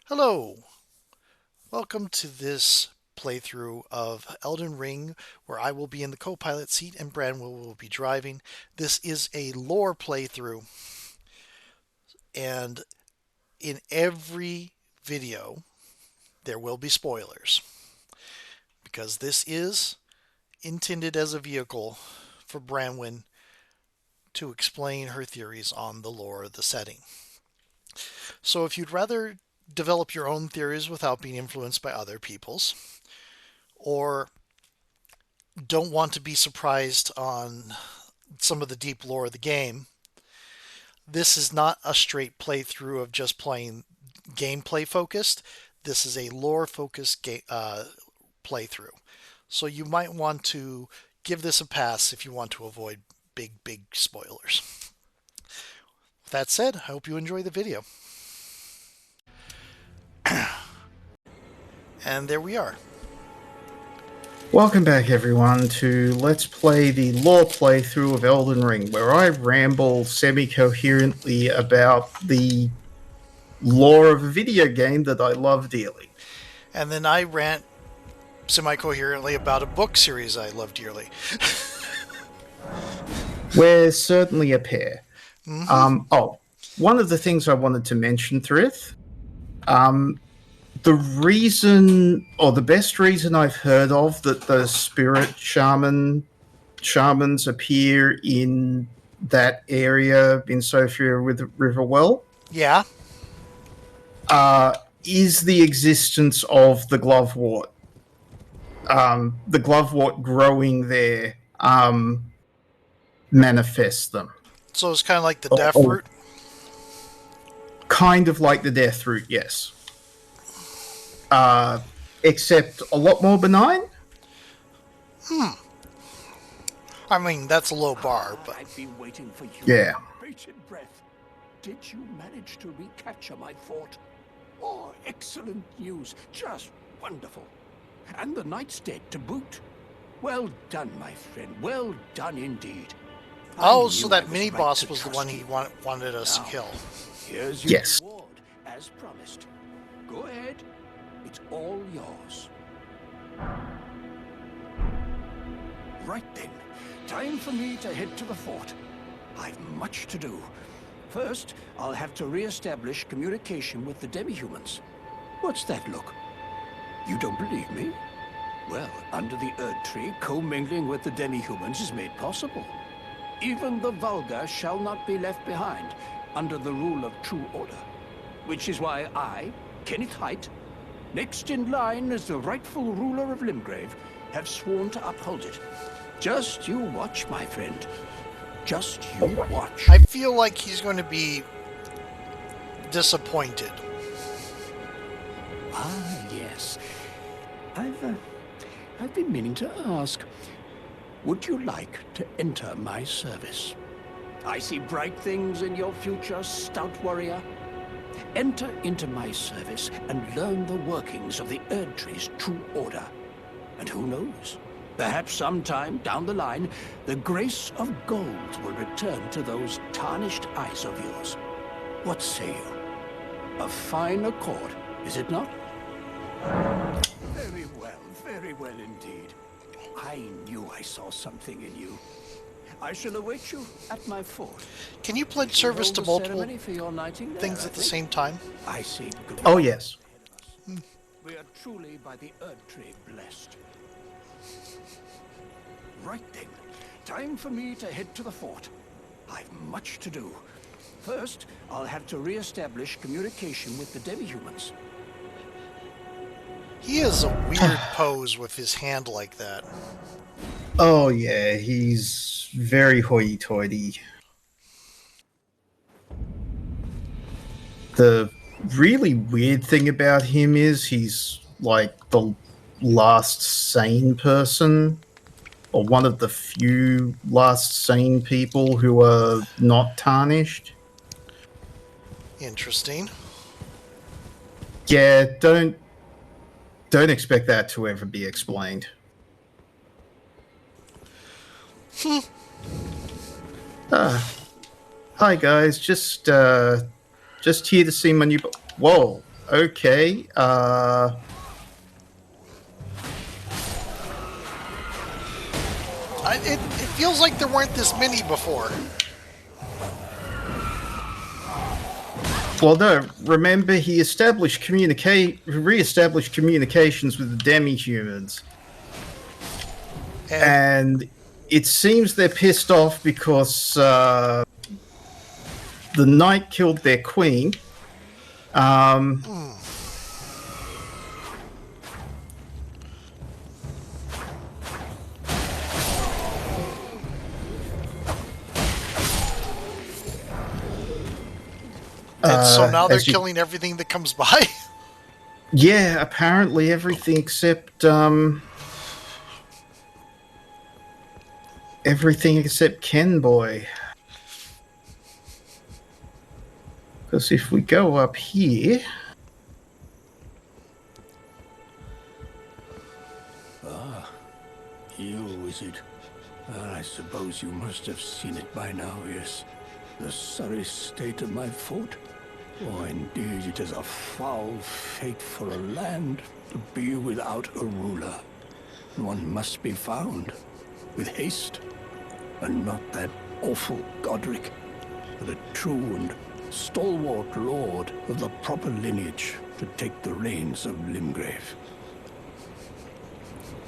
Hello, welcome to this playthrough of Elden Ring, where I will be in the co-pilot seat and Branwell will be driving. This is a lore playthrough, and in every video there will be spoilers because this is intended as a vehicle for Branwyn to explain her theories on the lore of the setting. So if you'd rather develop your own theories without being influenced by other people's, or don't want to be surprised on some of the deep lore of the game, this is not a straight playthrough of just playing gameplay focused. This is a lore focused playthrough. So you might want to give this a pass if you want to avoid big spoilers. With that said, I hope you enjoy the video. And there we are. Welcome back, everyone, to Let's Play the lore playthrough of Elden Ring, where I ramble semi-coherently about the lore of a video game that I love dearly. And then I rant semi-coherently about a book series I love dearly. We're certainly a pair. One of the things I wanted to mention, Thrith, the reason, or the best reason I've heard of that the spirit shamans appear in that area in Sophia with Riverwell, Yeah. is the existence of the glovewort. The glovewort growing there manifests them. So it's kind of like the death root. Kind of like the death root, yes. Except a lot more benign. I mean, that's a low bar, but I've been waiting for you. Yeah. Bated breath. Did you manage to recapture my fort? Oh, excellent news. Just wonderful. And the knight's dead to boot. Well done, my friend. Well done indeed. oh, so that mini boss was the one he wanted us to kill. Here's your Yes. reward, as promised. Go ahead. It's all yours. Right then. Time for me to head to the fort. I've much to do. First, I'll have to re-establish communication with the demi-humans. What's that look? You don't believe me? Well, under the Erd Tree, commingling with the demi-humans is made possible. Even the vulgar shall not be left behind under the rule of true order. Which is why I, Kenneth Height, next in line as the rightful ruler of Limgrave, have sworn to uphold it. Just you watch, my friend. Just you watch. I feel like he's going to be disappointed. Ah, yes. I've been meaning to ask. Would you like to enter my service? I see bright things in your future, stout warrior. Enter into my service and learn the workings of the Erd Tree's true order. And who knows? Perhaps sometime down the line, the grace of gold will return to those tarnished eyes of yours. What say you? A fine accord, is it not? Very well indeed. I knew I saw something in you. I shall await you at my fort. Can you pledge service to multiple things at the same time? I see. Oh, yes. We are truly by the Erd Tree blessed. Right then. Time for me to head to the fort. I've much to do. First, I'll have to re-establish communication with the demi-humans. He has a weird pose with his hand like that. Oh, yeah, he's very hoity-toity. The really weird thing about him is he's like the last sane person, or one of the few last sane people who are not tarnished. Interesting. Yeah, don't expect that to ever be explained. Hi guys, just here to see my new. Whoa, Okay. It feels like there weren't this many before. Well, no. Remember, he re-established communications with the demi-humans, And and it seems they're pissed off because the knight killed their queen. and so now they're As you, killing everything that comes by. yeah, apparently everything except Ken Boy. Because if we go up here, You, is it? I suppose you must have seen it by now, yes. The sorry state of my fort? Oh, indeed, it is a foul fate for a land to be without a ruler. One must be found, with haste, and not that awful Godric, but a true and stalwart lord of the proper lineage to take the reins of Limgrave.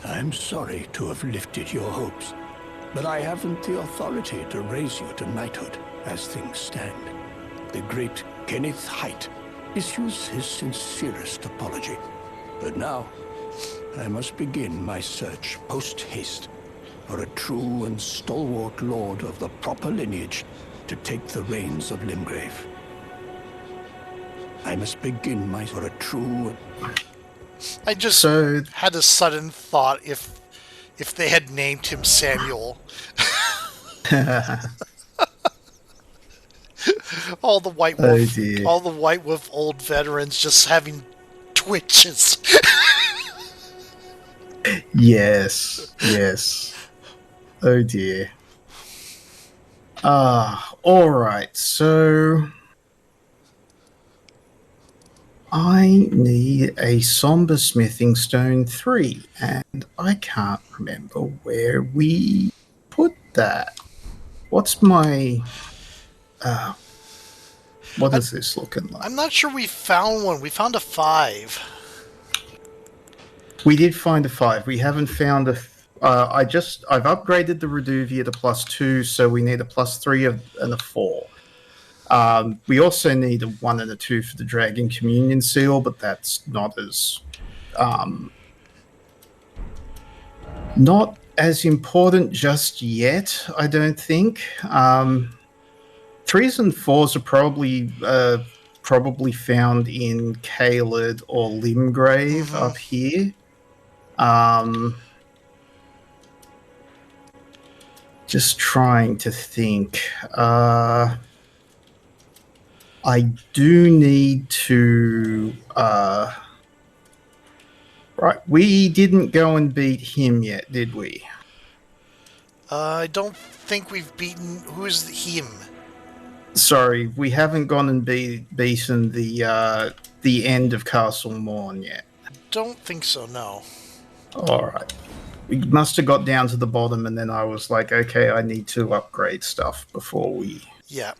I'm sorry to have lifted your hopes, but I haven't the authority to raise you to knighthood as things stand. The great Kenneth Height issues his sincerest apology. But now, I must begin my search post-haste for a true and stalwart lord of the proper lineage to take the reins of Limgrave. I must begin my for a true... I just had a sudden thought if they had named him Samuel. all the White Wolf old veterans just having twitches. yes. Oh dear. Alright, so I need a Somber Smithing Stone 3, and I can't remember where we put that. What's my... what is this looking like? I'm not sure we found one. We found a 5. We did find a 5. We haven't found a... I've upgraded the Reduvia to +2, so we need a +3 and a 4. We also need a 1 and a 2 for the Dragon Communion Seal, but that's not as important just yet, I don't think. 3s and 4s are probably found in Caelid or Limgrave up here. Just trying to think. I do need to... right, we didn't go and beat him yet, did we? I don't think we've beaten... Who's him? Sorry, we haven't gone and beaten the end of Castle Morn yet. Don't think so, no. Alright. We must have got down to the bottom, and then I was like, okay, I need to upgrade stuff before we... Yeah.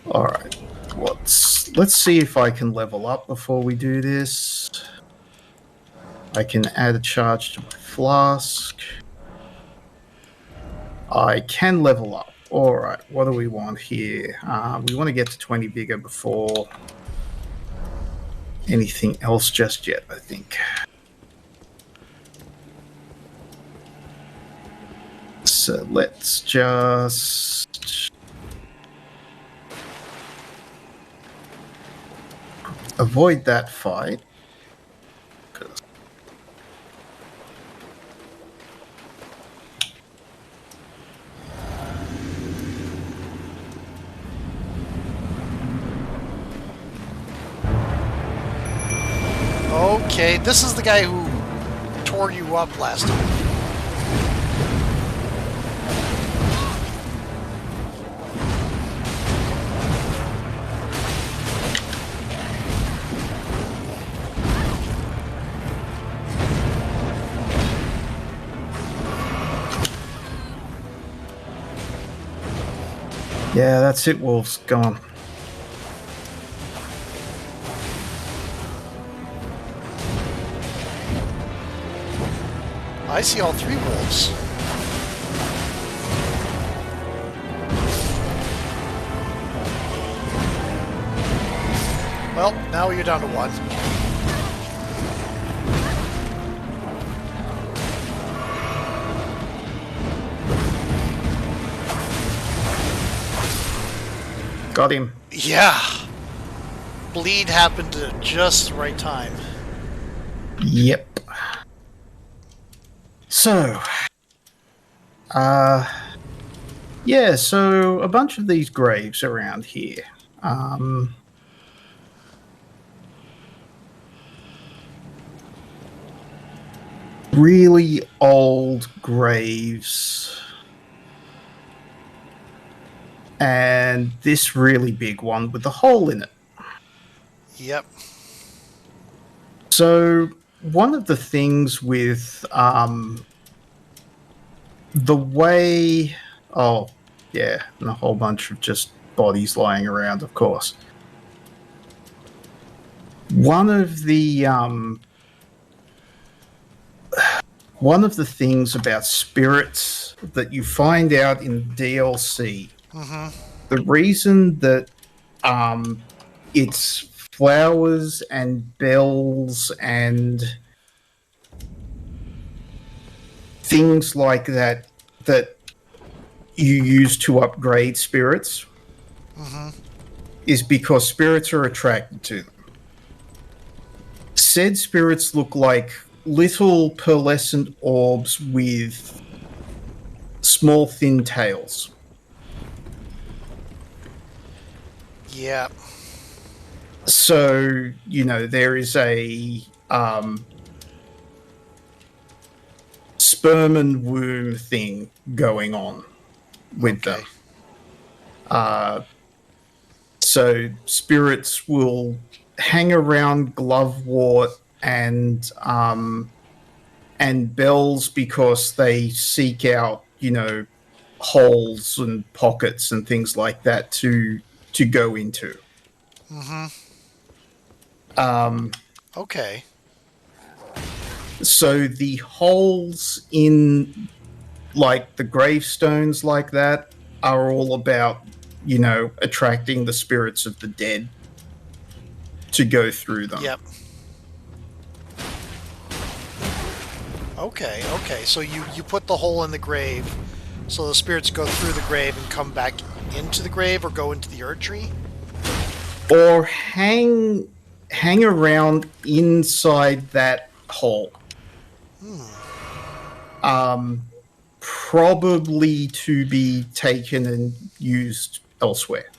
Alright. Let's see if I can level up before we do this. I can add a charge to my flask. I can level up. Alright, what do we want here? We want to get to 20 bigger before anything else just yet, I think. So let's just avoid that fight. Okay, this is the guy who tore you up last time. Yeah, that's it, wolves. Go on. I see all 3 wolves. Well, now you're down to 1. Got him. Yeah. Bleed happened at just the right time. Yep. So, yeah, so a bunch of these graves around here. Really old graves. And this really big one with a hole in it. Yep. So, one of the things with the way. Oh, yeah, and a whole bunch of just bodies lying around, of course. One of the things about spirits that you find out in DLC, the reason that it's flowers and bells and things like that that you use to upgrade spirits is because spirits are attracted to them. Said spirits look like little pearlescent orbs with small thin tails. Yep. So, there is a sperm and womb thing going on with them. So spirits will hang around Glovewort and bells because they seek out, holes and pockets and things like that to go into. Okay. So the holes in like the gravestones like that are all about, attracting the spirits of the dead to go through them. Yep. Okay. So you put the hole in the grave so the spirits go through the grave and come back into the grave or go into the Erd tree? Or hang around inside that hole. Probably to be taken and used elsewhere.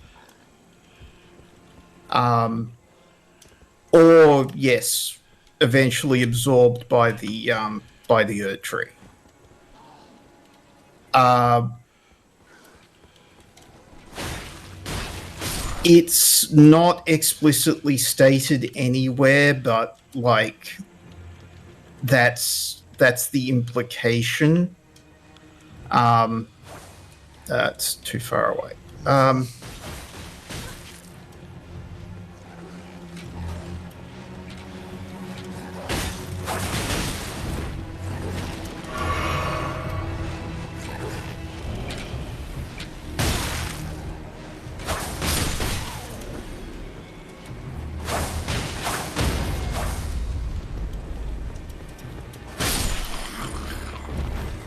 Or yes, eventually absorbed by the Erd tree. It's not explicitly stated anywhere, but like that's the implication. That's too far away.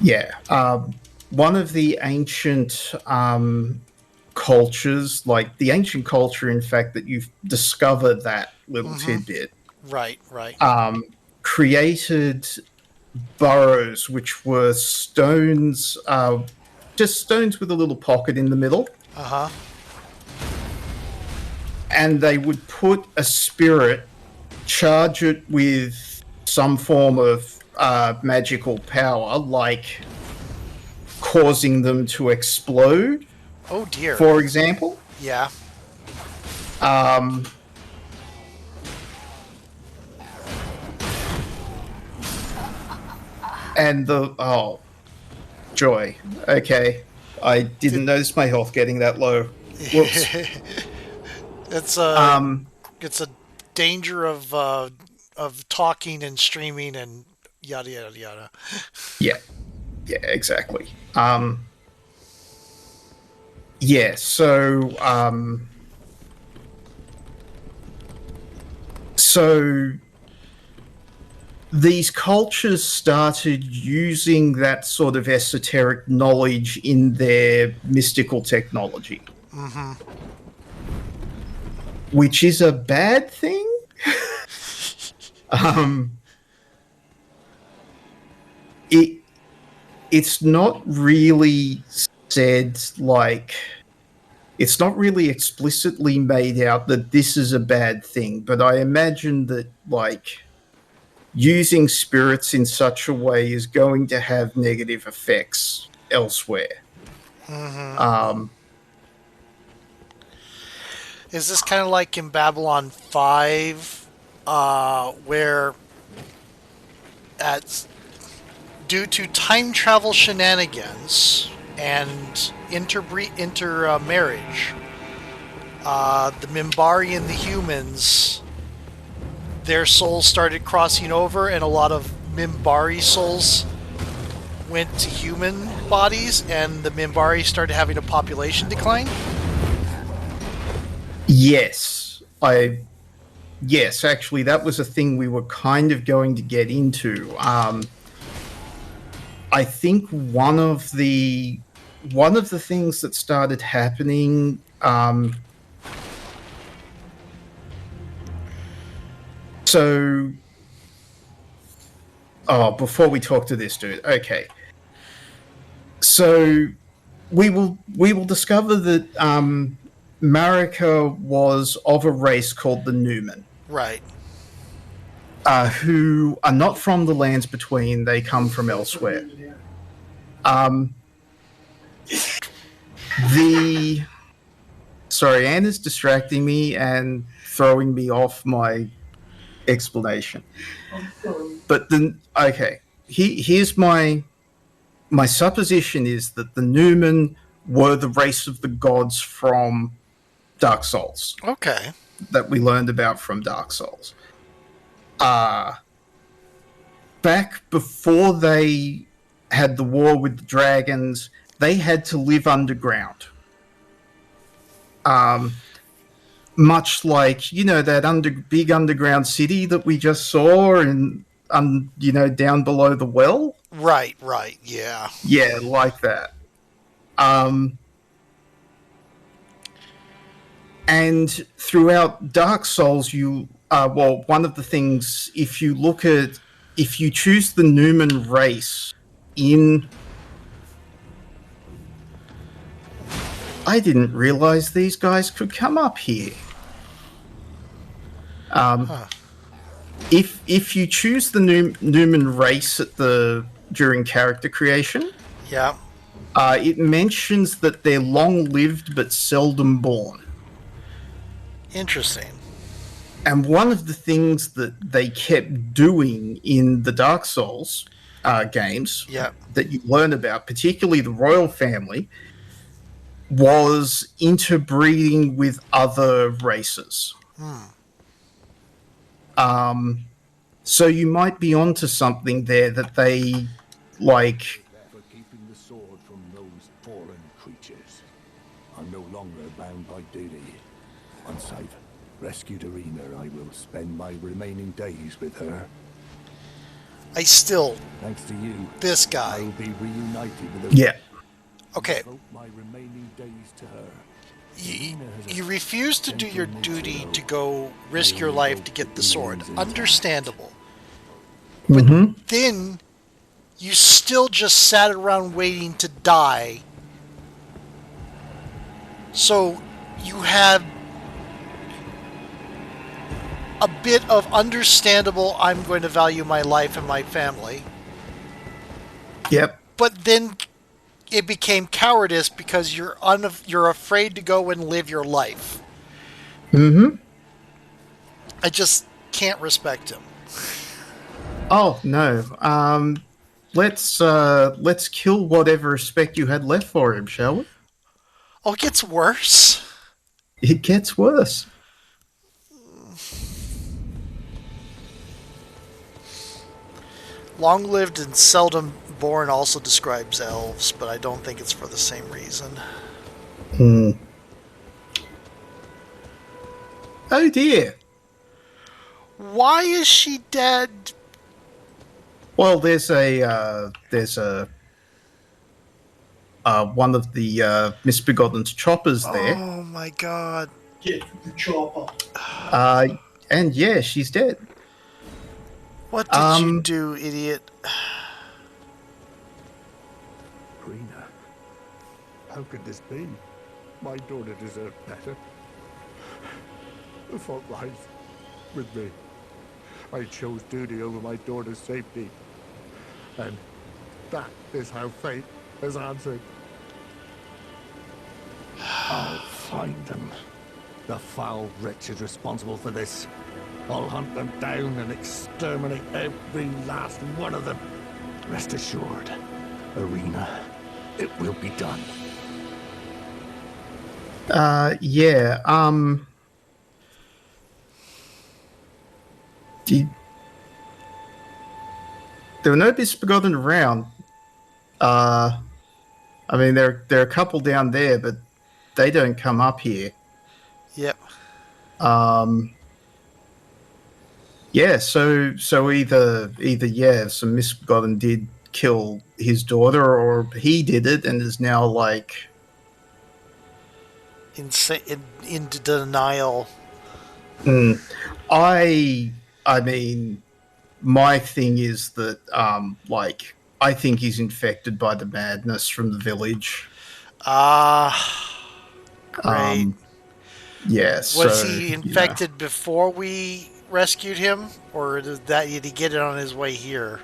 Yeah. One of the ancient cultures, like the ancient culture, in fact, that you've discovered that little tidbit. Right. Created burrows, which were stones, just stones with a little pocket in the middle. And they would put a spirit, charge it with some form of magical power, like causing them to explode. Oh dear. For example. Yeah. And joy. Okay. I didn't notice my health getting that low. Whoops. it's a Um, it's a danger of talking and streaming and yada yada yada. yeah, yeah, exactly. Yeah, so these cultures started using that sort of esoteric knowledge in their mystical technology, Mm-hmm. which is a bad thing. um, it it's not really said like it's not really explicitly made out that this is a bad thing, but I imagine that like using spirits in such a way is going to have negative effects elsewhere. Mm-hmm. Um, Is this kind of like in Babylon 5, where at due to time travel shenanigans and intermarriage, the Mimbari and the humans, their souls started crossing over, and a lot of Mimbari souls went to human bodies, and the Mimbari started having a population decline? yes, I yes, actually, that was a thing we were kind of going to get into. I think one of the things that started happening. So, before we talk to this dude, okay. So we will discover that Marika was of a race called the Newman, Right. who are not from the lands between. They come from elsewhere. Um, the sorry, Anna's distracting me and throwing me off my explanation. But then, okay, here's my supposition is that the Newman were the race of the gods from Dark Souls Okay. that we learned about from Dark Souls. Uh, Back before they had the war with the dragons, they had to live underground. Um, Much like, that big underground city that we just saw and, down below the well. Right, right, yeah. Yeah, like that. Um, and throughout Dark Souls, one of the things, if you choose the Newman race in, I didn't realize these guys could come up here. Huh. If you choose the Newman race during character creation, Yeah. it mentions that they're long-lived but seldom born. Interesting. And one of the things that they kept doing in the Dark Souls games Yeah. that you learn about, particularly the royal family, was interbreeding with other races. So you might be onto something there that they like. For keeping the sword from those fallen creatures. I'm no longer bound by duty. Once I've rescued Irina, I will spend my remaining days with her. I still, Thanks to you, this I guy. will be reunited with her. Yeah. Okay, Devote my remaining days to her. you refuse to do your duty to go risk your life to get the sword. Understandable. Mm-hmm. Then you still just sat around waiting to die. So you had a bit of understandable, I'm going to value my life and my family. Yep. But then it became cowardice because you're afraid to go and live your life. Mm-hmm. I just can't respect him. Oh no. Let's kill whatever respect you had left for him, shall we? Oh, it gets worse. It gets worse. Long lived and seldom born also describes elves, but I don't think it's for the same reason. Hmm. Oh dear. Why is she dead? Well, there's a one of the misbegotten choppers there. Oh my god. Get the chopper. Uh, and yeah, she's dead. What did you Um, do, idiot? Irina, how could this be? My daughter deserved better. The fault lies with me. I chose duty over my daughter's safety. And that is how fate has answered. I'll find them. The foul wretches responsible for this. I'll hunt them down and exterminate every last one of them. Rest assured, Irina, it will be done. yeah. There were no misbegotten around. I mean, there are a couple down there, but they don't come up here. Yep. Yeah, so either yeah, some misbegotten did kill his daughter, or he did it and is now like In denial. I mean, my thing is that like I think he's infected by the madness from the village. Great. Yeah, Was so he infected before we rescued him, or did he get it on his way here?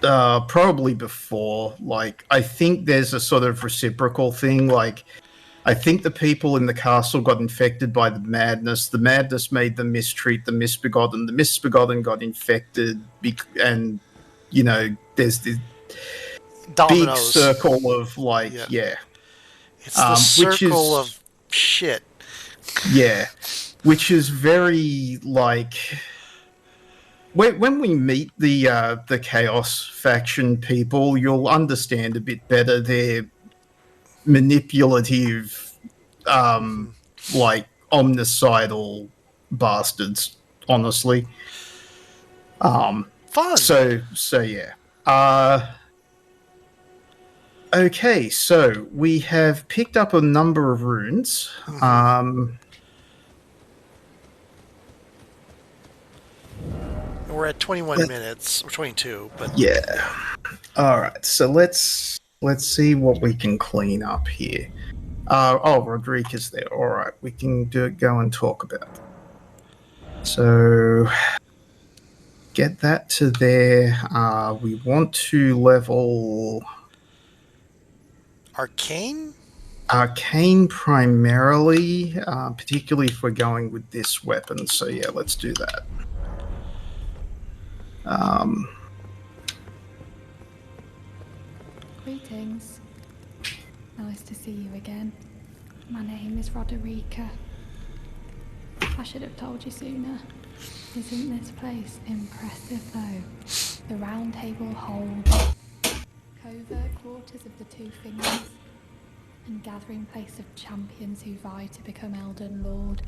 Probably before. Like, I think there's a sort of reciprocal thing. Like, I think the people in the castle got infected by the madness. The madness made them mistreat the misbegotten. The misbegotten got infected, and you know, there's this big Dominoes. circle of like, Yeah. yeah, It's the which circle is of shit. yeah, which is very like when we meet the Chaos faction people, you'll understand a bit better their manipulative, like omnicidal bastards. Honestly, Fun. so yeah. Okay, so we have picked up a number of runes. We're at 21 minutes, or 22, but Yeah. All right. So let's see what we can clean up here. Rodriguez there. All right, we can go and talk about that. So get that to there. We want to level Arcane? Arcane primarily, particularly if we're going with this weapon. So yeah, let's do that. Greetings. Nice to see you again. My name is Roderica. I should have told you sooner. Isn't this place impressive though? The round table holds covert quarters of the Two Fingers and gathering place of champions who vie to become Elden Lord.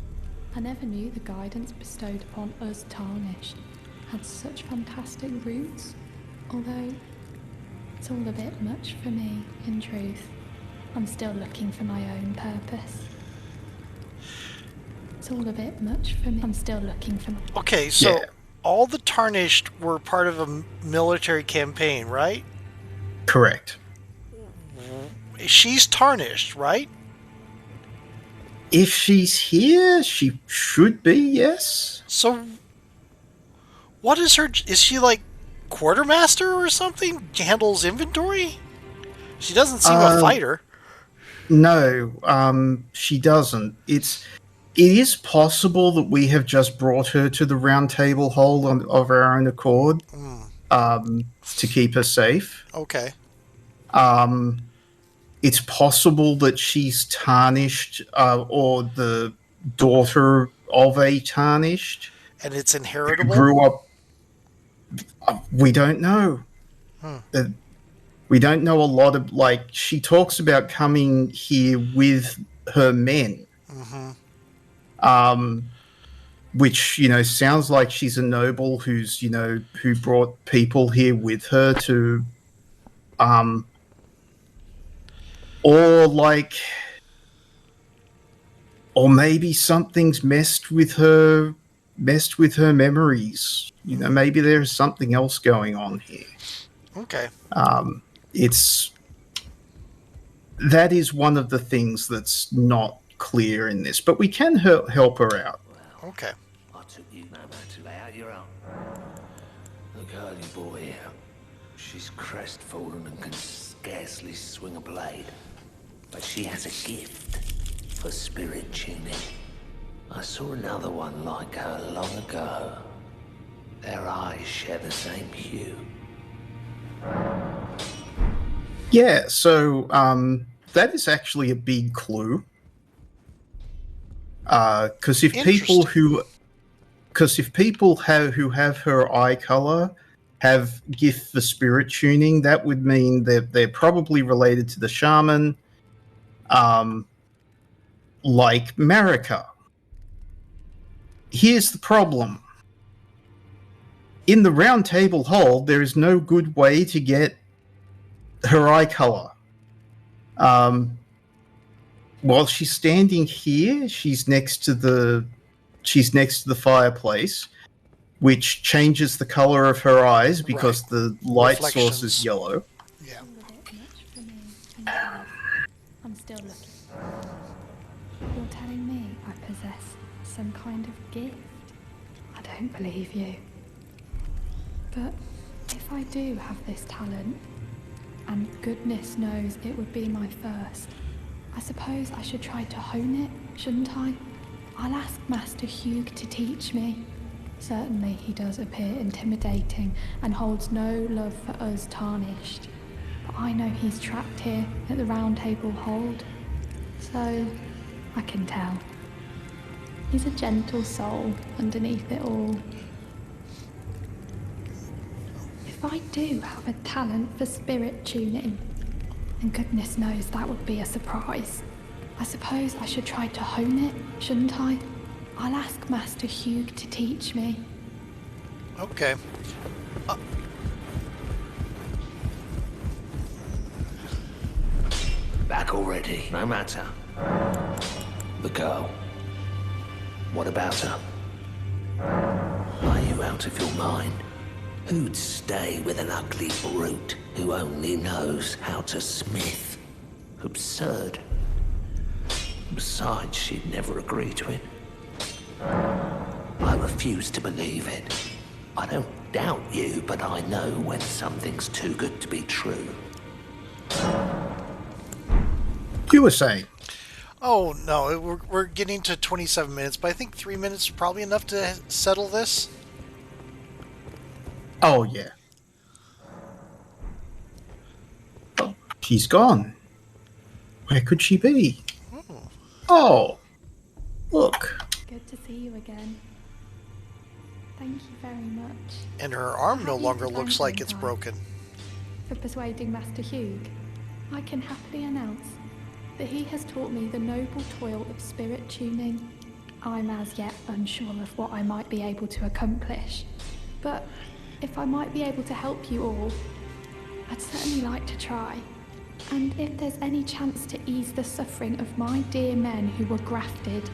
I never knew the guidance bestowed upon us Tarnished had such fantastic roots, although it's all a bit much for me, in truth. I'm still looking for my own purpose. It's all a bit much for me. I'm still looking for my... Okay, so Yeah. all the Tarnished were part of a military campaign, right? Correct. She's Tarnished, right? If she's here, she should be. Yes. So, what is her... Is she like quartermaster or something? Handles inventory? She doesn't seem a fighter. No, she doesn't. It is possible that we have just brought her to the round table hold of our own accord, to keep her safe. Okay. It's possible that she's tarnished, or the daughter of a tarnished, And it's who inheritable? grew up. We don't know. We don't know a lot of, like, she talks about coming here with her men. Which, sounds like she's a noble who's, who brought people here with her to, or like, or maybe something's messed with her memories. Maybe there's something else going on here. Okay. That is one of the things that's not clear in this, but we can help her out. Okay. I took you no man to lay out your own. The girly boy here. She's crestfallen and can scarcely swing a blade. But she has a gift for spirit tuning. I saw another one like her long ago. Their eyes share the same hue. Yeah, so that is actually a big clue. Because if people who have her eye color have gift for spirit tuning, that would mean that they're probably related to the shaman, like Marika. Here's the problem. In the round table hold, there is no good way to get her eye color. While she's standing here, she's next to the fireplace, which changes the color of her eyes because the light source is yellow. Yeah. I'm still looking. You're telling me I possess some kind of gift? I don't believe you. But if I do have this talent, and goodness knows it would be my first, I suppose I should try to hone it, shouldn't I? I'll ask Master Hugh to teach me. Certainly he does appear intimidating and holds no love for us tarnished. But I know he's trapped here at the Round Table Hold. So, I can tell. He's a gentle soul underneath it all. If I do have a talent for spirit tuning, and goodness knows that would be a surprise, I suppose I should try to hone it, shouldn't I? I'll ask Master Hugh to teach me. Okay. Back already, no matter. The girl. What about her? Are you out of your mind? Who'd stay with an ugly brute who only knows how to smith? Absurd. Besides, she'd never agree to it. I refuse to believe it. I don't doubt you, but I know when something's too good to be true. You were saying? Oh, no, we're getting to 27 minutes, but I think 3 minutes is probably enough to settle this. Oh, yeah. Oh, she's gone. Where could she be? Oh, look. Good to see you again. Thank you very much. And her arm no longer looks like it's broken. For persuading Master Hugh, I can happily announce that he has taught me the noble toil of spirit tuning. I'm as yet unsure of what I might be able to accomplish, but if I might be able to help you all, I'd certainly like to try. And if there's any chance to ease the suffering of my dear men who were grafted,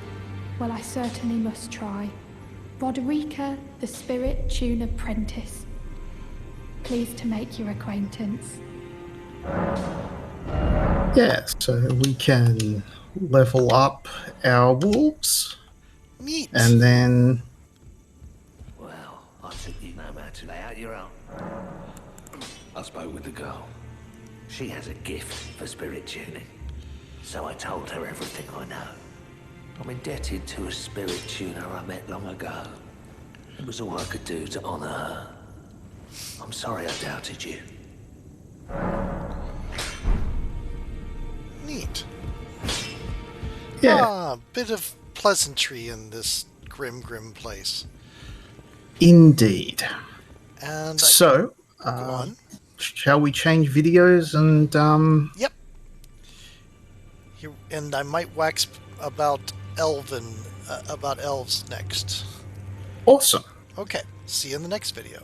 well, I certainly must try. Roderica, the Spirit Tune Apprentice. Pleased to make your acquaintance. Yeah, so we can level up our wolves. Neat. And then... Well, I took you no man to lay out your own. I spoke with the girl. She has a gift for spirit tuning. So I told her everything I know. I'm indebted to a spirit tuner I met long ago. It was all I could do to honor her. I'm sorry I doubted you. Neat. Yeah. Bit of pleasantry in this grim place. Indeed. And So, go on. shall we change videos and Yep. And I might wax about about elves next. awesome. Okay. See you in the next video.